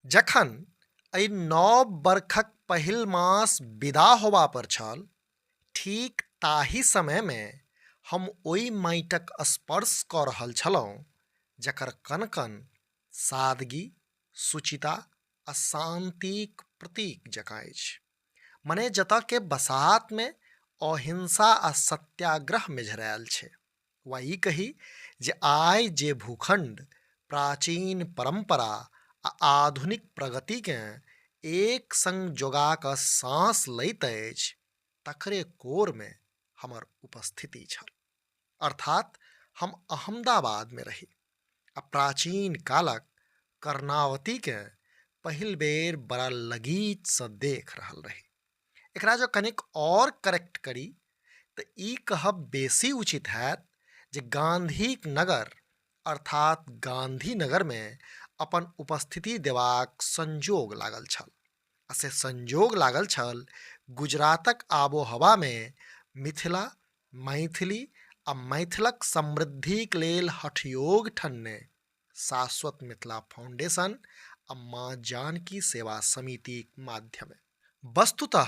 जखन एहि नव बरखक पहिल मास विदा होबा पर छल, ठीक ताहि समयमे हम ओहि माटिक स्पर्श कऽ रहल छलहुँ जकर कण कण सादगी, सुचिता आ शान्तिक प्रतीक जकाँ अछि। मने जतऽ के बसातमे अहिंसा आ सत्याग्रह मेझरायल छै। वा ई कही जे आइ जे भूखंड प्राचीन परंपरा आ आधुनिक प्रगतिकेँ एक संग जोगा कऽ साँस लैत अछि, तकरे कोरमे हमर उपस्थिति छल। अर्थात हम अहमदाबादमे रही आ प्राचीन कालक कर्णावतीकेँ पहिल बेर बड़ा लगीचसँ देख रहल रही। एकरा जो कनिक और करेक्ट करी तऽ ई कहब बेसी उचित हैत जे गांधीक नगर अर्थात गांधीनगरमे अपन उपस्थिति देबाक संजोग लागल छल। आ से संजोग लागल छल गुजरातक आबो हवामे मिथिला, मैथिली आ मैथिलक समृद्धिक लेल हठयोग ठनने शाश्वत मिथिला फाउंडेशन आ माँ जानकी सेवा समितिक माध्यमे। वस्तुतः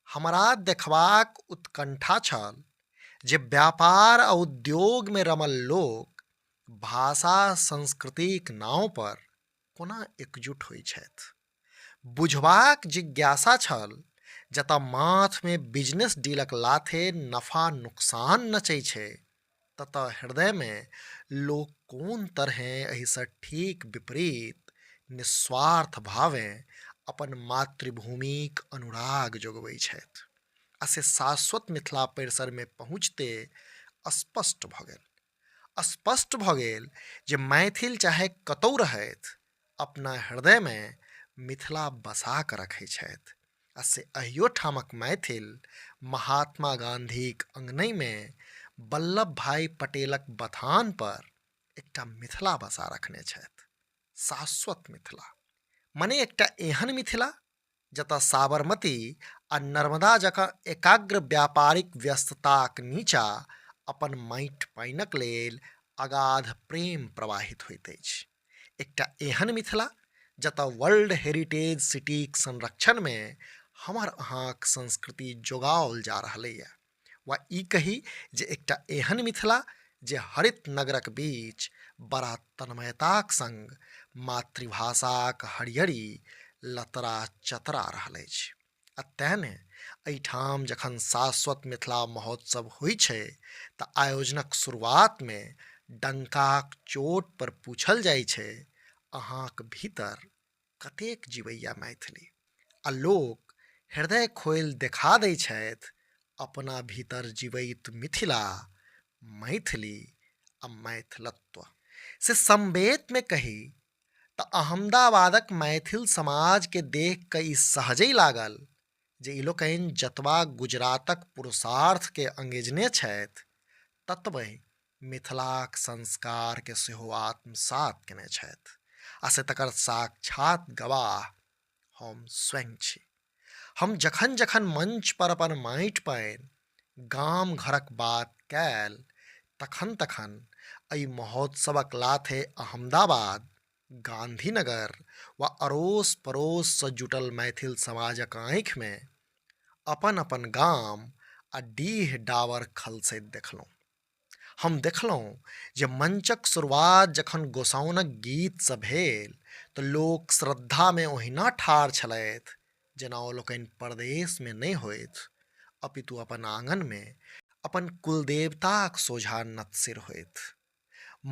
हमरा देखबाक उत्कंठा छल जे व्यापार आ उद्योगमे रमल लोक भाषा संस्कृतिक नाव पर कोना एकजुट होइ छथि। बुझबाक जिज्ञासा छल जतऽ माथमे बिजनेस डीलक लाथे नफा नुकसान नचै छै, ततऽ हृदयमे लोक कोन तरहे एहिसँ ठीक विपरीत निस्वार्थ भावेँ अपन मातृभूमिक अनुराग जोगबै छथि। आ से शाश्वत मिथिला परिसरमे पहुँचते स्पष्ट भऽ गेल जे मैथिल चाहे कतौ रहथि, अपना हृदयमे मिथिला बसा कऽ रखै छथि। आ से अहियो ठामक मैथिल महात्मा गांधीक अंगनैमे वल्लभ भाई पटेलक बथान पर एकटा मिथिला बसा रखने छथि, शाश्वत मिथिला। मने एकटा एहन मिथिला जतऽ साबरमती आ नर्मदा जकाँ एकाग्र व्यापारिक व्यस्तताक नीचाँ अपन माटि पानिक लेल अगाध प्रेम प्रवाहित होइत अछि। एकटा एहन मिथिला जतऽ वर्ल्ड हेरिटेज सिटीक संरक्षणमे हमर अहाँक संस्कृति जोगाओल जा रहलैए। वा ई कही जे एकटा एहन मिथिला जे हरित नगरक बीच बड़ा तन्मयताक संग मातृभाषाक हरियरी लतरा चतरा रहल अछि। आ तेने एहिठाम जखन शाश्वत मिथिला महोत्सव होइ छै तऽ आयोजनक शुरुआतमे डंकाक चोट पर पूछल जाइ छै, अहाँक भीतर कतेक जीवैया मैथिली। आ लोक हृदय खोलि देखा दै छथि, अपना भीतर जीवैत मिथिला, मैथिली आ मैथिलत्व। से संवेदमे कही तऽ अहमदाबादक मैथिल समाजके देख कऽ ई सहजै लागल जे ई लोकनि जतबा गुजरातक पुरुषार्थके अंगेजने छथि, ततबहि मिथिलाक संस्कारके सेहो आत्मसात केने छथि। आ से तकर साक्षात गवाह हम स्वयं छी। हम जखन जखन मंच पर अपन माटि पानि गाम घरक बात कयल, तखन तखन एहि महोत्सवक लाथे अहमदाबाद, गांधीनगर वा अड़ोस पड़ोससँ जुटल मैथिल समाजक आँखिमे अपन अपन गाम आ डीह डावर खलसैत देखलहुँ। हम देखलहुँ जे मंचक शुरुआत जखन गोसाउनक गीतसँ भेल तऽ लोक श्रद्धामे ओहिना ठाढ़ छलथि जेना ओ लोकनि परदेशमे नहि होथि, अपितु अपन आँगनमे अपन कुलदेवताक सोझा नतसिर होथि।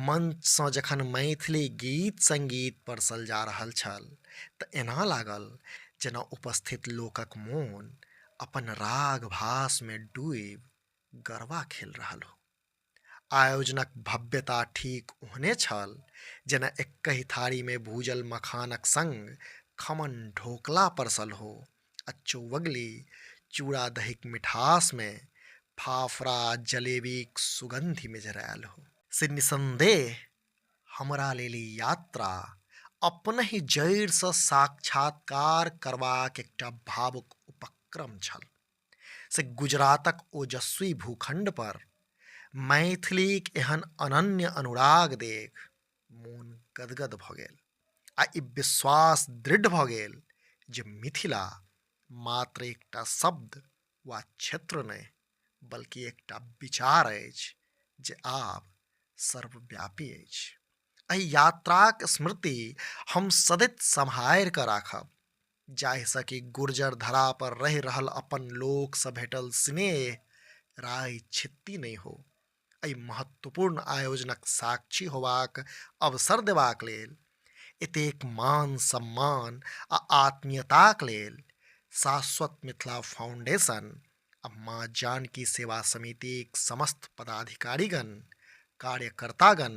मंचसँ जखन मैथिली गीत संगीत परसल जा रहल छल तऽ एना लागल जेना उपस्थित लोकक मोन अपन राग भासमे डूबि गरबा खेल रहल हो। आयोजनक भव्यता ठीक ओहने छल जेना एकहि थारीमे भूजल मखानक संग खमन ढोकला परसल हो, आ चौवगली चूड़ा दहीक मिठासमे फाफड़ा जलेबीक सुगंधि मेझरायल हो। से निसंदेह हमरा लेल ई यात्रा अपनहि जड़िसँ साक्षात्कार करबाक एकटा भावुक उपक्रम छल। से गुजरातक ओजस्वी भूखंड पर मैथिलीक एहन अनन्य अनुराग देख मोन गदगद भऽ गेल। आ ई विश्वास दृढ़ भ गेल जे मिथिला मात्र एकटा शब्द वा क्षेत्र नहि, बल्कि एकटा विचार अछि जे आब सर्वव्यापी अछि। एहि यात्राक स्मृति हम सदैत सम्हारि कऽ राखब, जाहिसँ कि गुर्जर धरा पर रहि रहल अपन लोकसँ भेटल स्नेह राय छित्ती नहि हो। एहि महत्वपूर्ण आयोजनक साक्षी होबाक अवसर देबाक लेल, एतेक मान सम्मान आ आत्मीयताक लेल शाश्वत मिथिला फाउंडेशन आ माँ जानकी सेवा समितिक समस्त पदाधिकारीगण, कार्यकर्तागण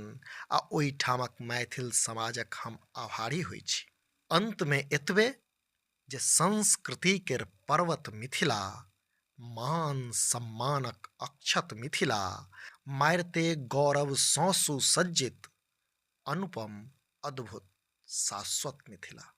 आ ओहिठामक मैथिल समाजक हम आभारी होइ छी। अंतमे एतबे जे संस्कृति केर पर्वत मिथिला, मान सम्मानक अक्षत मिथिला, मारिते गौरवसँ सुसज्जित, अनुपम, अद्भुत, शाश्वत मिथिला।